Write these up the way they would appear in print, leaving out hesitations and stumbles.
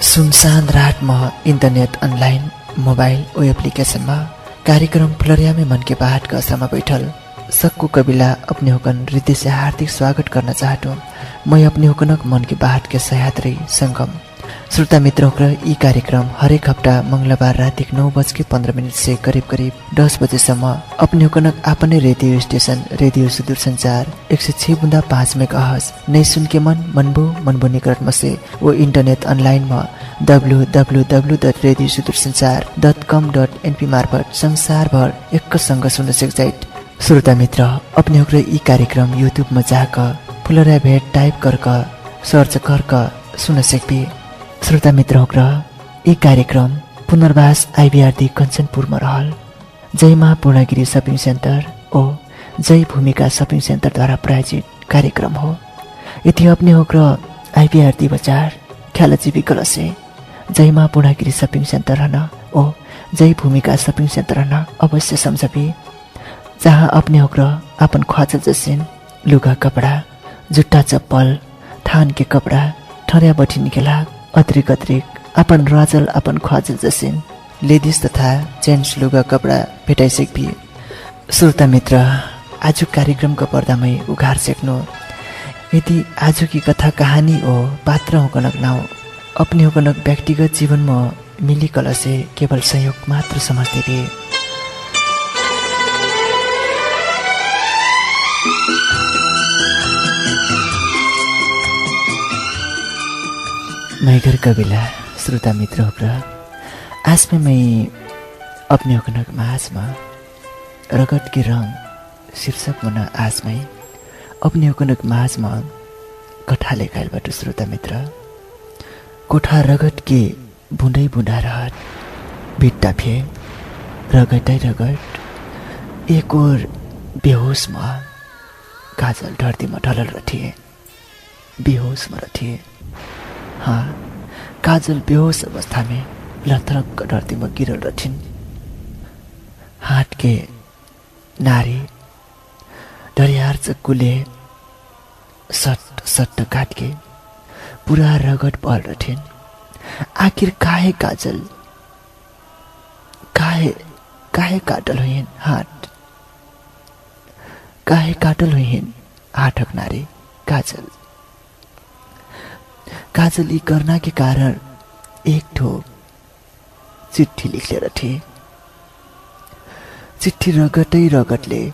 सुनसान रातमा internet online mobile ओ एप्लिकेशनमा कार्यक्रम फुलरिया में मन के बात का असरमा बैठल सबको कबिला अपने होकन हृदय से हार्दिक स्वागत करना चाहता हूँ। मैं अपने होकनक मन की बात के सह्याद्री संगम श्रोता मित्रों का ये कार्यक्रम हरेक हफ्ता मंगलबार रात 9:15 से करीब 10 बजेसम्म अपने होकनक अपने रेडियो स्टेशन रेडियो सुदूर संचार 106.5 मेगाहर्ट्ज नहीं सुन के मनबो निकटमा से वो इंटरनेट ऑनलाइन में www.radiosudursanchar.com.np मार्फत संसार भर एक संग सुन सकते। श्रोता मित्र अपने होकर ये कार्यक्रम यूट्यूब में जाकर फुलरा भेट टाइप कर सर्च कर सुन सकते। श्रोता मित्र ये कार्यक्रम पुनर्वास आईबीआरडी कंचनपुर में रहल जय माँ पूर्णगिरी शॉपिंग सेंटर और जय भूमिका शॉपिंग सेंटर द्वारा प्रायोजित कार्यक्रम हो। यदि अपने होकर आईबीआरडी बाजार ख्यालची विकल से जय माँ पूर्णगिरी शॉपिंग सेंटर रहना और जय भूमिका शॉपिंग सेंटर रहना अवश्य समझबी, जहाँ अपने होकर अपन ख्वाजा जैसे लुगा कपड़ा जुट्टा चप्पल थान के कपड़ा ठरिया बठी निकेला अतिरिक्त अपन राजल अपन ख्वाजा जैसे लेडीज तथा जेंट्स लुगा कपड़ा भेटाइसक भी। श्रोता मित्र आज कार्यक्रम का पर्दा में उघार सेक्नु यदि आज की कथा कहानी ओ पात्र होकनक नाउ अपने होकनक व्यक्तिगत जीवन में मिली कला से केवल सहयोग मात्र समझते भी। मैं घर कबिला श्रोता मित्र होकर आज में मैं अपने होकनक माझ में रगत के रंग शीर्षक मना आज में अपने होकनक माझ में कथा लेखालबाट श्रोता मित्र कोठा रगत के बुँदै बुँदा रहत बिट्टा फे रगटै रगट एक और बेहोश में काजल धरती में ढलल रथिए बेहोश में रथिए। हाँ, काजल बेहोश अवस्था में लथरक धरती में गिरल रथिन। हाथ के नारी डरियार चक्कुले सट्ट काट के पूरा रगत पल रथिन। आखिर काहे काजल काहे काटल हुइन हाथ काहे काटल हुइन हाथक नारी काजल यी करना के कारण एक ठो चिट्ठी लिखले रथे। चिट्ठी रगटै रगतले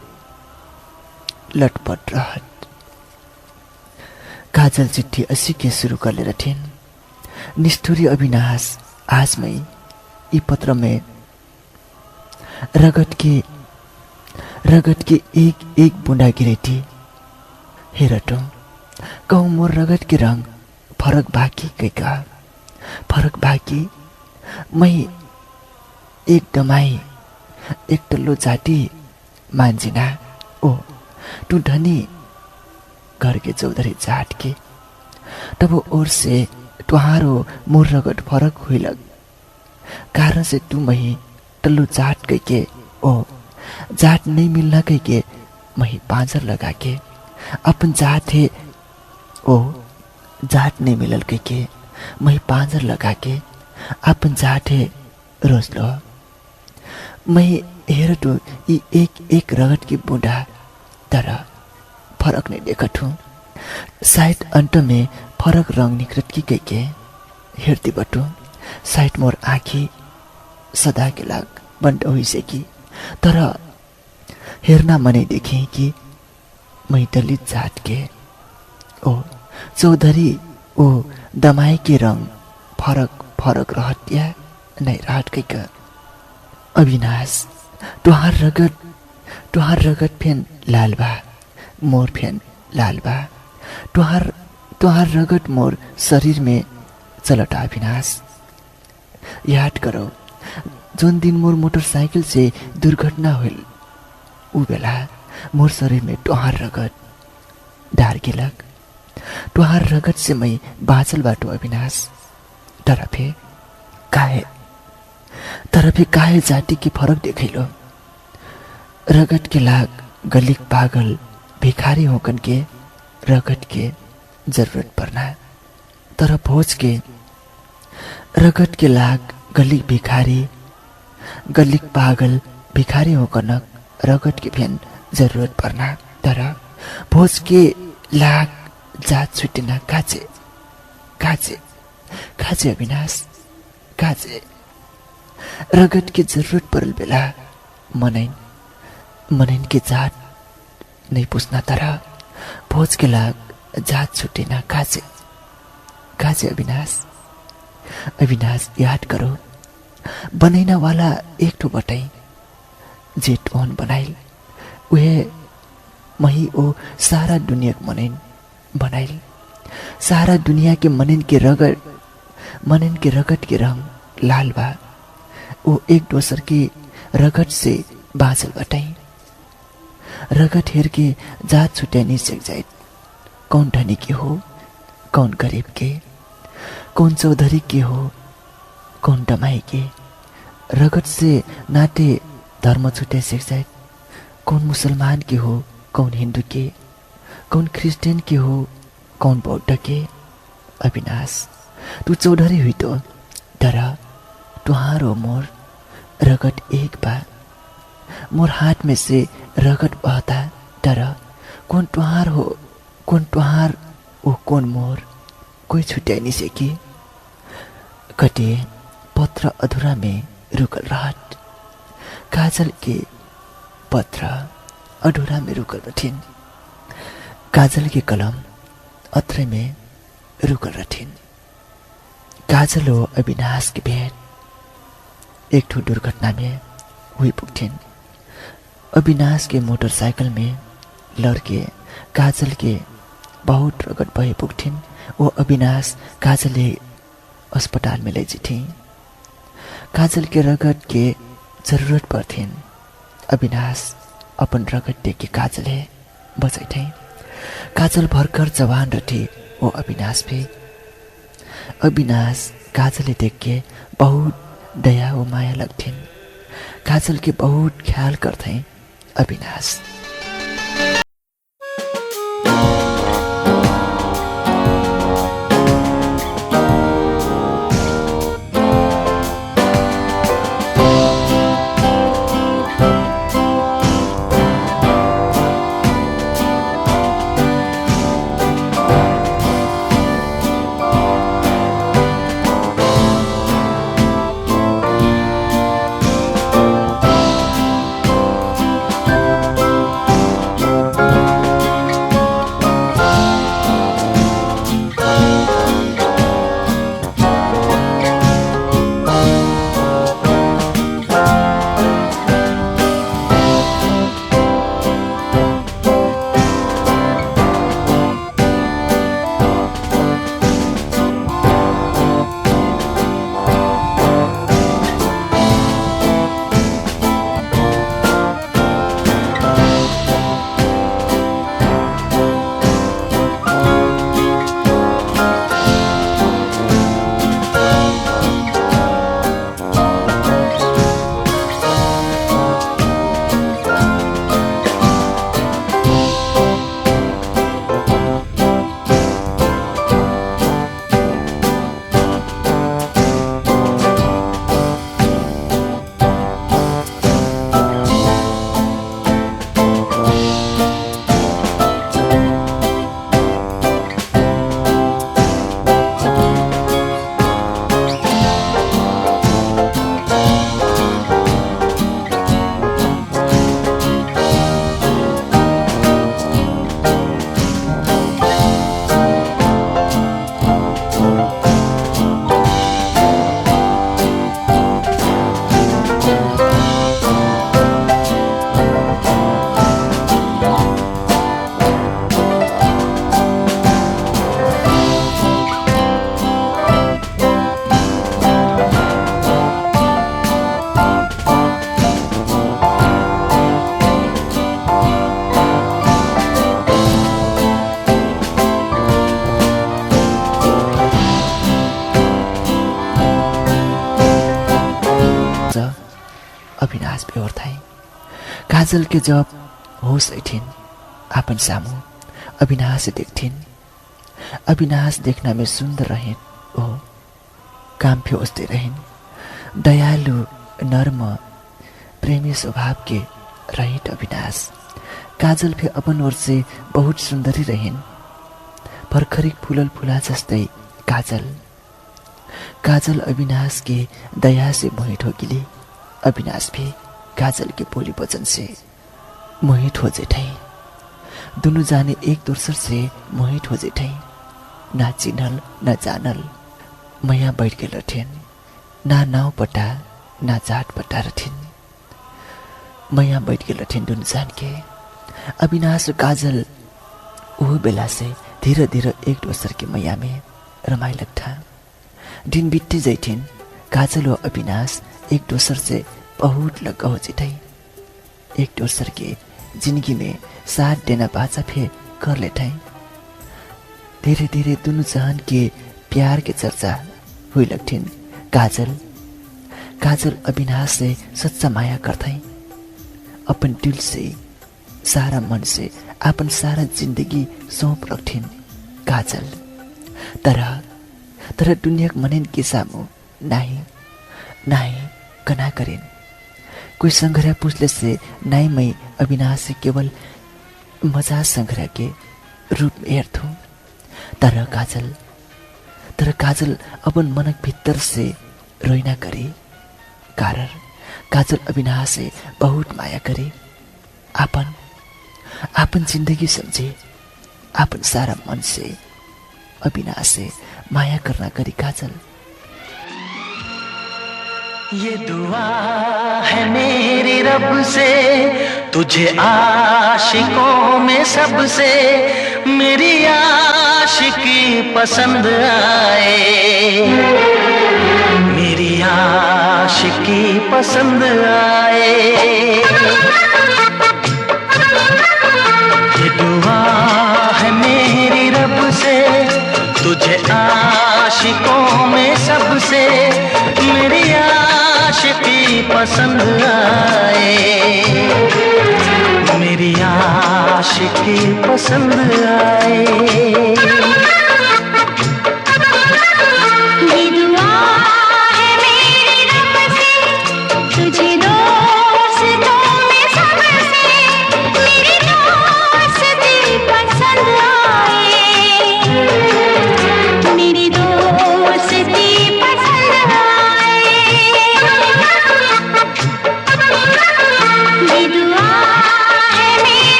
लटपट रहत। काजल चिट्ठी असी के शुरू कर ले रथिन। निष्ठुरी अविनाश आज में यी पत्र में रगत के एक बूंदा गिरेटी हेरटो कहूँ मोर रगत के रंग फरक बाकी कैका फरक बाकी मैं एक दमाई एक टल्लो जाति मांझिना ओ तू धनी घर के चौधरी जाट के तब और से तुहारो मोर रगत फरक हुई लग कारण से तू मही टल्लो जाट के ओ जाट नहीं मिलना के मही पांजर लगा के अपन जात है ओ जाट नहीं मिलल के मही पांजर लगा के अपन जाट है रोज लो मैं हेर तो एक रगत की बूढ़ा तरह फरक नहीं देखत हूँ। साइड अंत में फरक रंग निकट की के हेरती बटू साइड मोर आँखी सदा के लाग बंद हुई से की तरह हेरना मनै देखे कि मैं दलित जात के ओ चौधरी ओ दमाई के रंग फरक रहत या नहीं रहत कैका। अविनाश तुहार रगत फेन लाल बा मोर फेन लाल बा तुहार रगत मोर शरीर में चलटा। अविनाश याद करो जोन दिन मोर मोटरसाइकिल से दुर्घटना हुई उ बेला मोर शरीर में तुहार रगत डार गेलक। तुहार रगत से मैं बाँचल बाटो अविनाश। तरफे काहे जाति की फरक देखैलो रगत के लाग गलिक पागल भिखारी होकन के रगत के जरूरत पड़ना तर भोज के रगत के लाग गलिक भिखारी, गलिक पागल भिखारी हो कनक रगत के फेन जरूरत पर्ना। तर भोज के लाग जात छुटेना काचे काचे काचे अविनाश काचे। रगत के जरूरत परल बेला मनैन मनैन के जात नहीं पूछना। तर भोज के लाग जात छुटेना काचे काचे अविनाश। अविनाश याद करो बनैना वाला एक ठो बटाई जेठ ओन बनाइल उहे मही ओ सारा दुनिया मनैन बनाइल। सारा दुनिया के मनैन के रगत के रंग लाल बा। वो एक दोसर के रगत से बाँचल बटाई। रगत हेर के जात छुट्यानी सेक जाए। कौन धनी के हो, कौन गरीब के, कौन चौधरी के हो, कौन दमाई के। रगत से नाते धर्म छुट्या सेक जाए। कौन मुसलमान के हो, कौन हिंदू के, कौन क्रिस्चियन के हो, कौन बौद्ध के। अविनाश तू चौधरी हुई तो तर तुहारो मोर रगत एक बा। मोर हाथ में से रगत बहता। तर कौन तुहार हो, कौन तुहार ओ कौन मोर, कोई छुट्याई नहीं सेकी। कटे पत्र अधूरा में रुकल रहत। काजल के पत्र अधूरा में रुकल रथिन। काजल के कलम अत्रे में रुकल रथिन। काजल हो अविनाश के भेंट एक ठो दुर्घटना में हुई पुगथिन। अविनाश के मोटरसाइकिल में लड़के काजल के बहुत रगत भए पुगथिन। वो अविनाश काजलले अस्पताल में ले जिथी। काजल के रगत के जरूरत पर्थिन। अविनाश अपन रगत देके काजले बचैथे। काजल भर्खर जवान रथे। वो अविनाश भी अविनाश काजलले देख के बहुत दया व माया लगथिन। काजल के बहुत ख्याल करथे अविनाश। अविनाश बेहोर थाए। काजल के जब होश ऐठिन आपन सामू अविनाश देखथिन। अविनाश देखना में सुंदर रहे ओ काम फ्योजते रहिन्। दयालु, नर्म, प्रेमी स्वभाव के रहित अविनाश। काजल फे अपन ओर से बहुत सुंदरी रहिन्। भर्खरै फुलल फुला जस्तै काजल अविनाश के दया से मोहित हो गिली। अविनाश भी काजल के बोली वचन से मोहित हो जेठै। दोनों जाने एक दूसर से मोहित हो जेठै। ना चिन्हल न जानल मैया बैठ के लठेन। ना नाव पटा ना जाट पटा रठिन। मैया बैठ के लठेन दोनों जान के। अविनाश और काजल वो बेला से धीरे धीरे एक दूसर के मैया में रमाई लगता। दिन बित्ती जैठिन। काजल और अविनाश एक दूसर से बहुत लगा हो जेठै। एक दूसर के जिंदगी में साथ देना बाचा फे कर लेठै। धीरे धीरे दोनों जहान के प्यार के चर्चा हुई लगथिन। काजल अविनाश से सच्चा माया करथै। अपन दिल से, सारा मन से अपन सारा जिंदगी सौंप रखथिन काजल। तर दुनिया मनन के सामू नाही कना करेन। कोई संग्रह पूछले से नाई मैं अविनाश से केवल मजाक संग्रह के रूप में हेर्थू। तर काजल अपन मनक भीतर से रोइना करे। कारण काजल अविनाश से बहुत माया करे। आपन जिंदगी समझे। आपन सारा मन से अविनाश से माया करना करी काजल। ये दुआ है मेरी रब से, तुझे आशिकों में सबसे मेरी आशिकी पसंद आए। मेरी आशिकी पसंद आए। ये दुआ है मेरी रब से, तुझे आशिकों में सबसे मेरी आशिकी पसंद आए। मेरी आशिकी पसंद आए।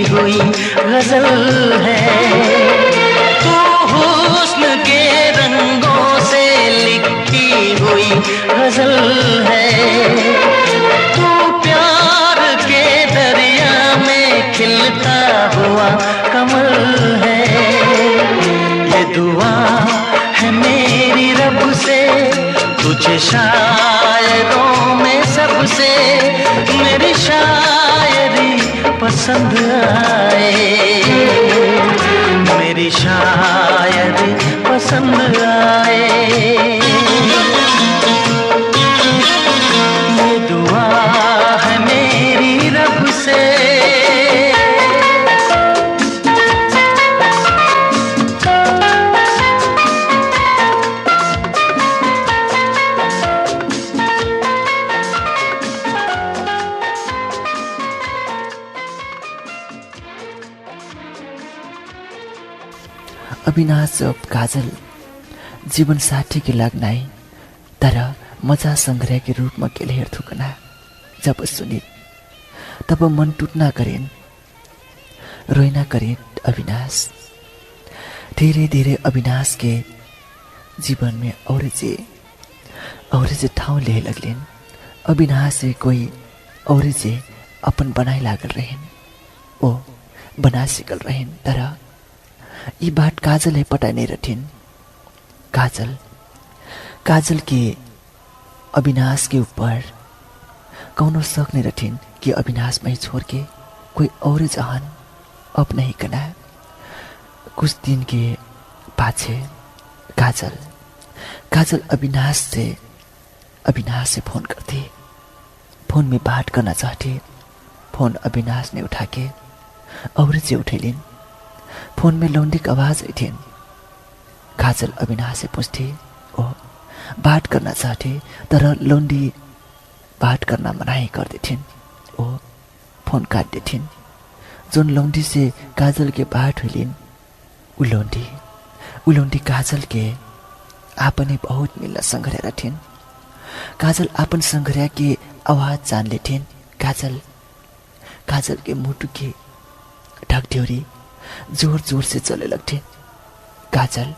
हुई गजल है। तू हुस्न के रंगों से लिखी हुई गजल है। तू प्यार के दरिया में खिलता हुआ कमल है। ये दुआ है मेरी रब से, तुझे शायरों में सबसे मेरी शायरी पसंद आए। मेरी शायरी पसंद आए। ये दुआ है मेरी रब से। अविनाश और काजल जीवन साथी के लाग्नाई तर मजा संग्रह के रूप में केले हेर्थुकना जब सुनि तब मन टूटना करेन, रोइना करेन। अविनाश धीरे धीरे अविनाश के जीवन में और जे ठाउँ ले लगलेन। अविनाश से कोई और जे अपन बनाई लागल रहेन, ओ बना सिकल रहेन। तर यी बात काजल है पटाई नहीं रठिन। काजल के अविनाश के ऊपर कौनो सक्ने रथिन कि अविनाश में छोड़ के कोई और जहान अब नहीं करना। कुछ दिन के पाछे काजल अविनाश से फोन करती। फोन में बात करना चाहती। फोन अविनाश ने उठा के और से उठेलिन्। फोन में लौंडी की आवाज आई थी। काजल अविनाश से पूछती, ओ बात करना चाहती, तर लौंडी बात करना मनाही कर देथिन्। ओ फोन काट देथिन्। जोन लौंडी से काजल के बात हुइलिन्, उ लौंडी काजल के आपने बहुत मिल्न संघर्या थिन्। काजल आपन संघर्या के आवाज जान लेथिन्। काजल के मुटु के ढकढ्योरी जोर जोर से चले लगथे। काजल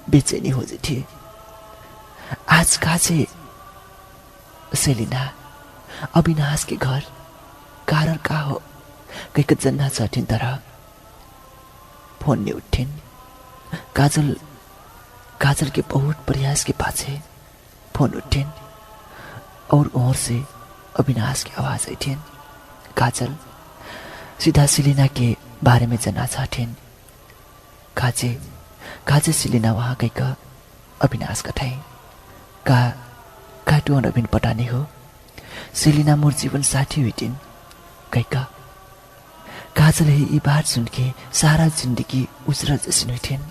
बेचैनी हो जाती। आज काजे सेलिना अविनाश के घर कारण का हो कहीं जन्ना चाहथिन, तर फोन नहीं उठिन्। काजल के बहुत प्रयास के पाछे फोन उठिन् और ओर से अविनाश की आवाज आई थी। काजल सीधा सेलिना के बारे में जानना चाहथिन। काजे सेलिना वहाँ गई का अविनाश का ठाई का टुअन अभिन पटानी हो। सेलिना मोर जीवन साथी हुई थिन गई का। काजल ही ये बात सुन के सारा जिंदगी उजरल जैसी हुई थिन।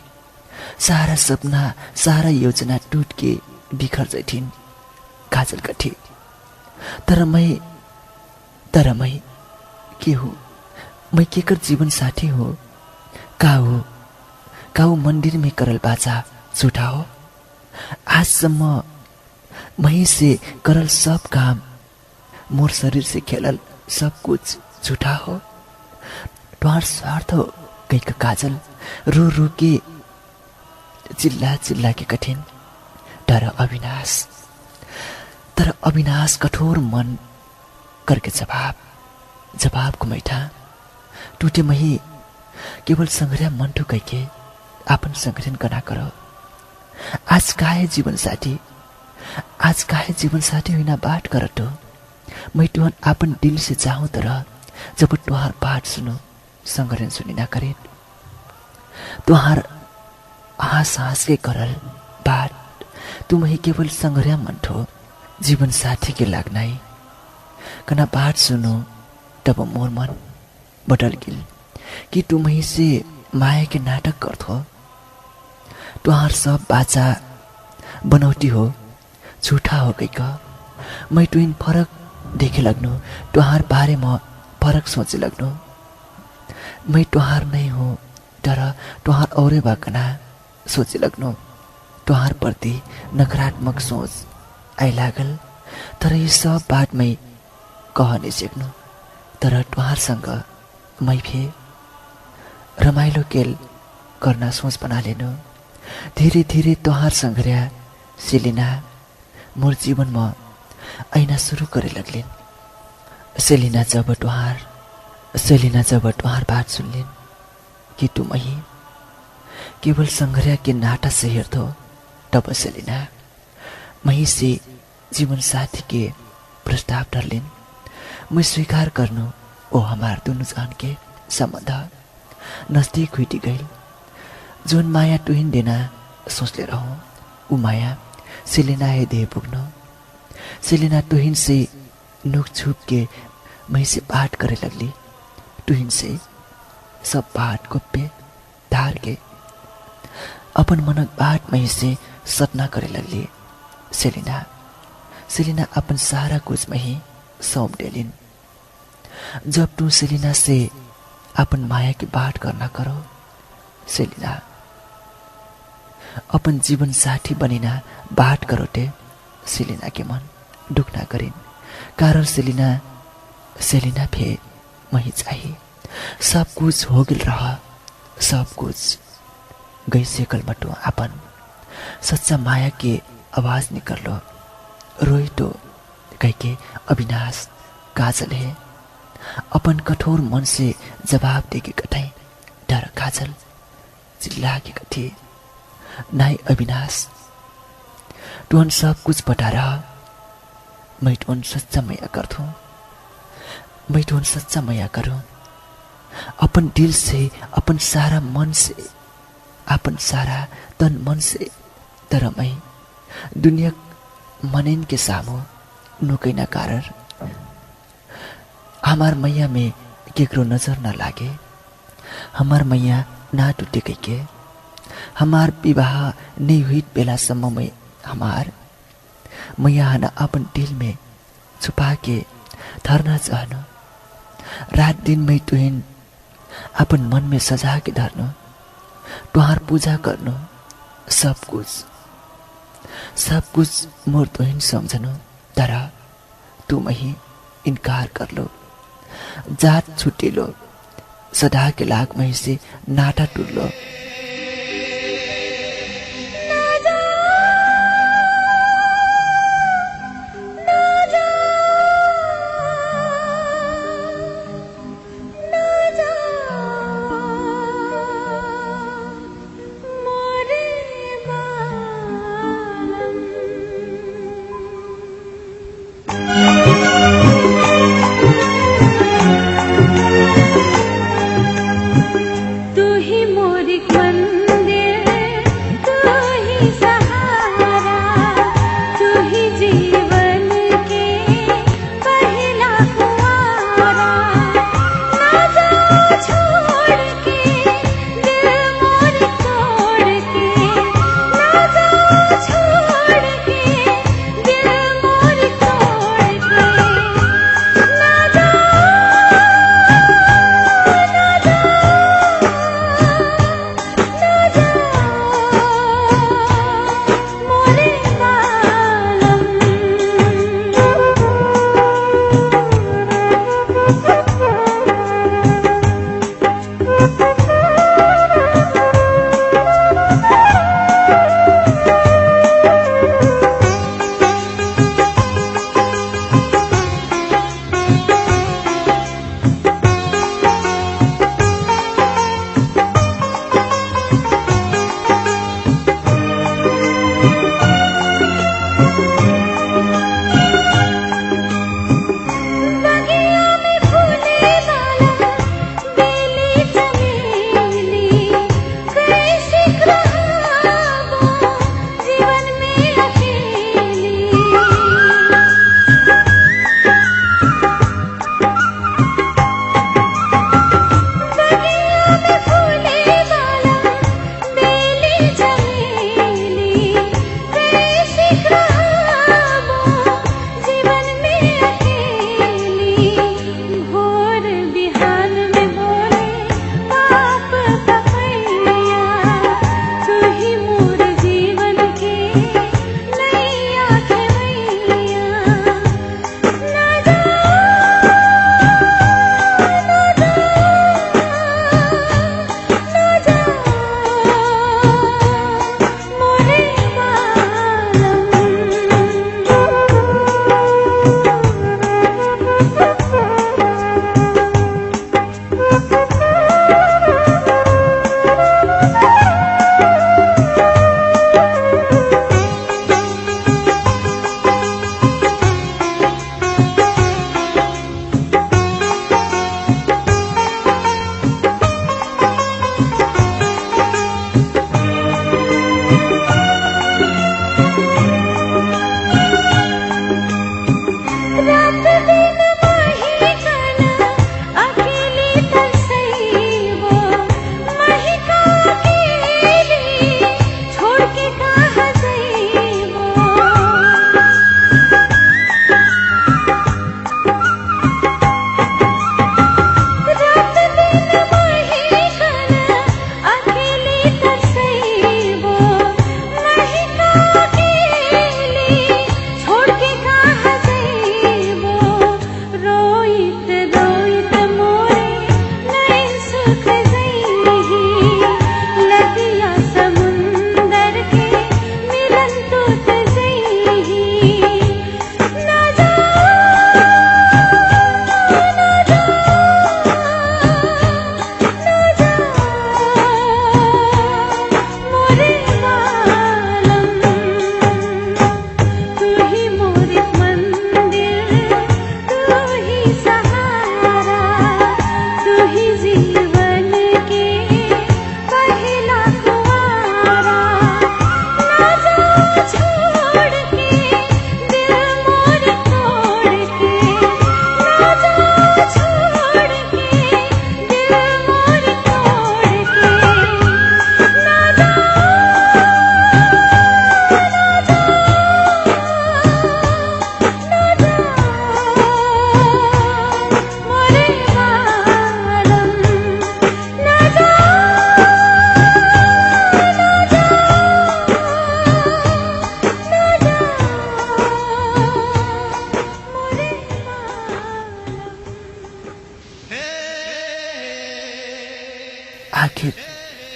सारा सपना सारा योजना टूट के बिखर जाई थिन काजल का थी। तर मैं के हो? मैं के कर जीवन साथी हो? का हो मंदिर में करल बाचा झूठा हो? आजसम्म मैं से करल सब काम, मोर शरीर से खेलल सब कुछ झूठा हो? तुम्हार स्वार्थ हो कहीं का काजल रो रो के चिल्ला के कठिन। तर अविनाश कठोर मन करके जवाब को मैठा टूटे मही केवल संग्रह मन ठुकै के आपन संग्रहण करना करो। आज काहे जीवन साथी हुइना बात कर तो मैं तुहन आपन दिल से चाहूं, तर जब तुहार बात सुनो संग्रहण सुनिना करे। तुहार आस के करल बात तुम ही केवल संग्रह मन ठो जीवन साथी के लागनाई कना बात सुनो तब मोर मन बदल गिल कि तुम ही से माया के नाटक करथो। तुहार सब बाचा बनौटी हो झूठा हो गई का। मैं तुइन फरक देखे लगनु, तुहार बारे में फरक सोचे लगनु। मैं तुहार नहीं हो, तर तुहार औरे बाकना सोचे लगनु। तुहार प्रति नकारात्मक सोच आई लागल, तर ये सब बात मैं कह नहीं सक्नु। तर तुहारसँग मैं भी रमाइलो केल करना सोच बना लेनु। धीरे धीरे तुहार संग्रह सेलिना मोर जीवन में ऐना शुरू करे लगलिन्। सेलिना जब तुहार बात सुनलिन् कि तुम ही केवल संग्रह के नाटा से हेर्थो, तब सेलिना मही से जीवन साथी के प्रस्ताव डरलिन्। मैं स्वीकार करनु ओ हमार दोनों जान के संबंध नजदीक हुई गई। जोन माया तुहिन देना सोचले रहूं, उ माया सेलिना हे दे पुग्नु। सेलिना तुहिन से नुक छुप के मैं से बात करे लगली। तुहिन से सब बात गोप्य धार के अपन मनक बात मैं से सतना करे लगली। सेलिना अपन सारा कुछ में ही सौंप डेलिन। जब तू सेलिना से अपन माया की बात करना करो, सेलिना अपन जीवन साथी बनिना बात करोटे सेलिना के मन दुखना करिन। कारण सेलिना फे मही चाहिए। सब कुछ हो गिल रहा, सब कुछ गई सेकल मटो अपन सच्चा माया के आवाज निकलो। रोई तो कह के अविनाश काजल है अपन कठोर मन से जवाब देके कठाई। डर काजल चिल्ला के कथे, नाई अविनाश तुहन सब कुछ बता रहा, मैं तुहन सच्चा माया करथूं। मैं तो सच्चा माया करूं अपन दिल से, अपन सारा मन से, अपन सारा तन मन से। तर मैं दुनिया मनन के सामू नुकैना कारण हमार मैया में केकरो नजर न लागे, हमार मैया ना टूटे के, हमार विवाह नहीं हुई बेलासम्म में हमार मैया हना अपन दिल में छुपा के धरना चाहनु। रात दिन में तुहिन अपन मन में सजा के धरनु, तुहार पूजा करनु। सब कुछ मोर तुहिन समझनु। तर तू मही इनकार कर लो, जात छुट्टी लो, सदा के लाग मही से नाटा टूट लो।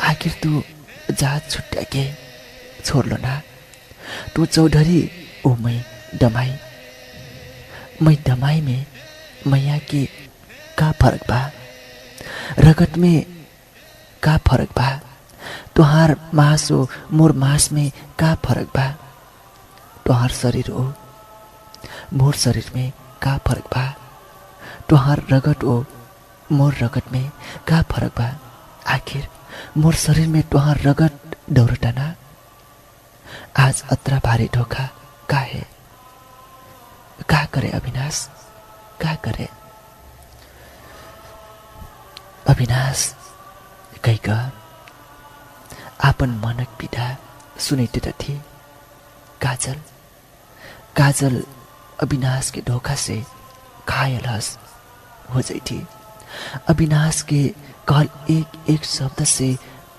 आखिर तू जात छुट्या के छोड़ लो ना। तू चौधरी ओ मैं दमाई में मैया के का फर्क बा, रगत में का फर्क बा, तुहार मांस हो मोर मांस में का फर्क बा, तुहार शरीर हो मोर शरीर में का फर्क बा, तुहार रगत हो मोर रगत में का फर्क बा। आखिर मोर शरीर में तुहार रगत दौड़ता ना। आज अत्रा भारी धोखा का है, का करे अविनाश, का करे अविनाश। कहीका आपन मनक पीड़ा सुनैते त थिए। काजल अविनाश के धोखा से घायल हो जाई थी। अविनाश के कहल एक एक शब्द से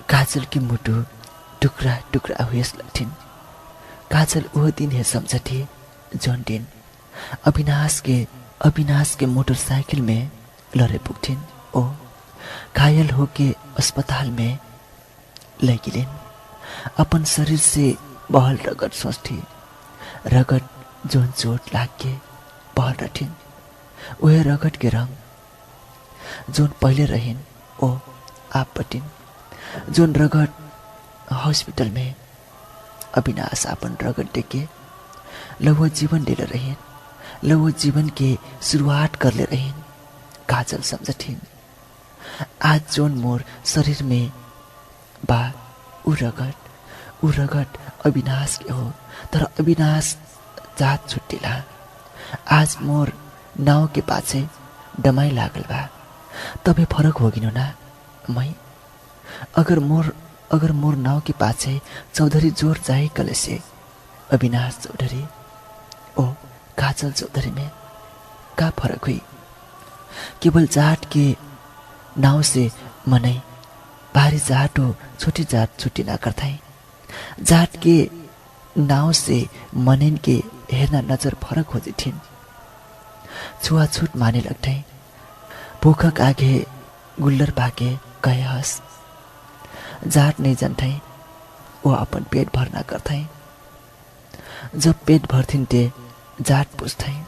काजल की मुटु टुकड़ा टुकड़ा हुएस लगथिन। काजल वह दिन है समझती जौन दिन अविनाश के मोटरसाइकिल में लड़े पुगथिन। ओ घायल होके अस्पताल में ले गिलिन। अपन शरीर से बहल रगत सोचती, रगत जोन चोट लाग के बहल रथिन। वह रगत के रंग जोन पहले रहिन ओ आप बटिन। जोन रगत हॉस्पिटल में अविनाश अपन रगत देके लव जीवन ले रहिन, लव जीवन के शुरुआत कर ले रहिन। काजल समझथिन आज जोन मोर शरीर में बा उ रगत अविनाश के हो, तर अविनाश जात छुट्टिला। आज मोर नाव के पाछे दमाई लागल बा, तबे फरक होगिनो ना। मैं अगर मोर नाव के पाछे चौधरी जोर जाए कले से अविनाश चौधरी ओ काजल चौधरी में का फरक हुई। केवल जाट के नाव से मनै भारी जाट हो छोटी जाट छुट्टी ना करताई। जाट के नाव से मनैन के हेर्न नजर फरक हो जिथिन। छुआछुट माने लगताई। भूखक आगे गुल्लर पाके कहे हस। जाट नहीं जानताई वो अपन पेट भर्ना करताई। जब पेट भर्थिन ते जाट पुछताई।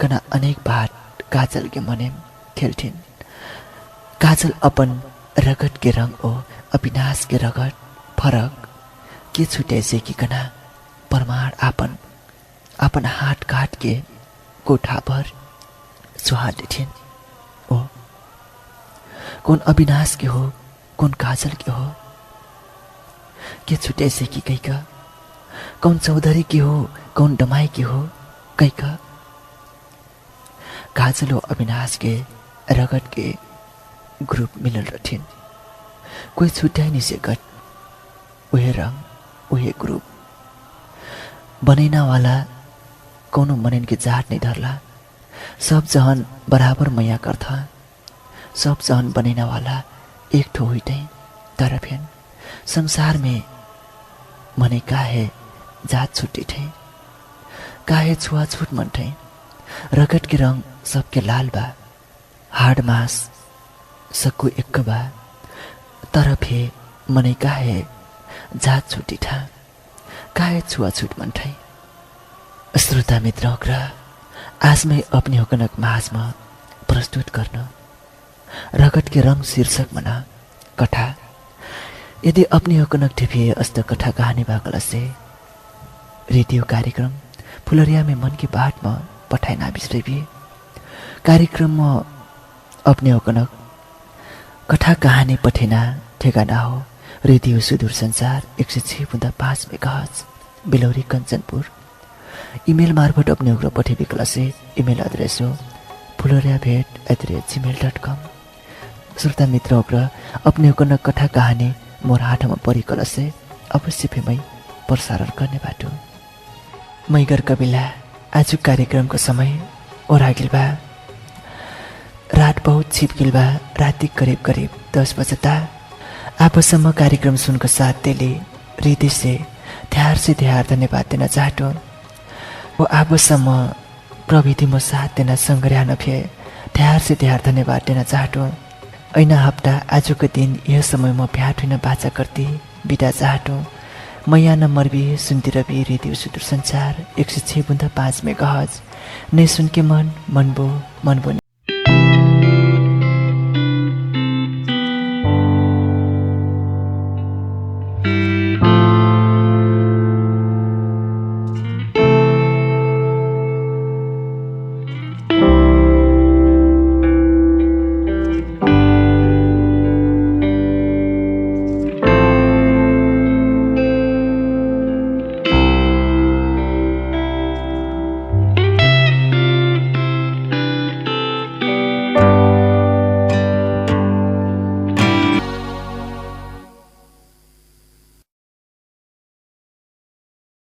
कना अनेक बात काजल के मने खेल्थिन। काजल अपन रगत के रंग ओ अविनाश के रगत फरक के छुट्याइसे कि कना परमार आपन हाथ काट के कोठा भर सुहाटे थिन। ओ कौन अविनाश के हो कौन काजल के हो के छुट्याइसे कि कैका कौन चौधरी के हो कौन दमाई के हो कैका। काजल हो अविनाश के रगत के ग्रुप मिलल रथिन। कोई छुट्याइ नहीं सकत। वह रंग वह ग्रुप बनैना वाला कौनो मनन के जाट नहीं धरला। सब जहन बराबर मैया करथा। सब जहन बनैना वाला एक ठो हुइतै। तर फेन संसार में मने काहे जात छुट्टी थे, काहे छुआछुट मन थे। रगत के रंग सबके लाल बा, हाड मास सबको एक बा। तर फे मने काहे जात छुट्टी था, काहे छुआछुट मन थे। श्रोता मित्र आज मैं अपने होकनक माझमा प्रस्तुत गर्न रगत के रंग शीर्षक मना कथा। यदि अपने होकनक टिफिए अस्त कथा कहानी भागल से रेडियो कार्यक्रम फुलरिया में मन की बात में पठाइना बिस्रेबी कार्यक्रम में अपने होकनक कथा कहानी पठेना ठेगाना हो रेडियो सुदूर संसार 106.5 मेगाहर्ज बेलौरी कञ्चनपुर। इमेल मार्फत अपने होकर पठेबी कला से इमेल एड्रेस हो fuloria@gmail.com। श्रोता मित्र अग्र अपने को न कथा कहानी मोर हाथमा परिकल से अवश्य फेमै प्रसारण गर्ने बाटो मैगर कविला। आज कार्यक्रमको समय ओरागिल बा, रात बहुत छिपकिल बा। राति करीब करीब 10 बजता। आपसम्म कार्यक्रम सुनको साथ देले हृदय से ध्यार धन्यवाद देना चाहतो। वो आपसम्म प्रविधि म साथ देना संग्रहण फे ध्यार धन्यवाद देना चाहतो। ऐना हप्ता आजको दिन यह समय म भ्याट हुन बाचा करती बिदा चाहतो। मैया न मर्बी सुनती रवि रेडियो सुदूर संचार 106.5 मेगाहर्ज नै सुनके मन मनबो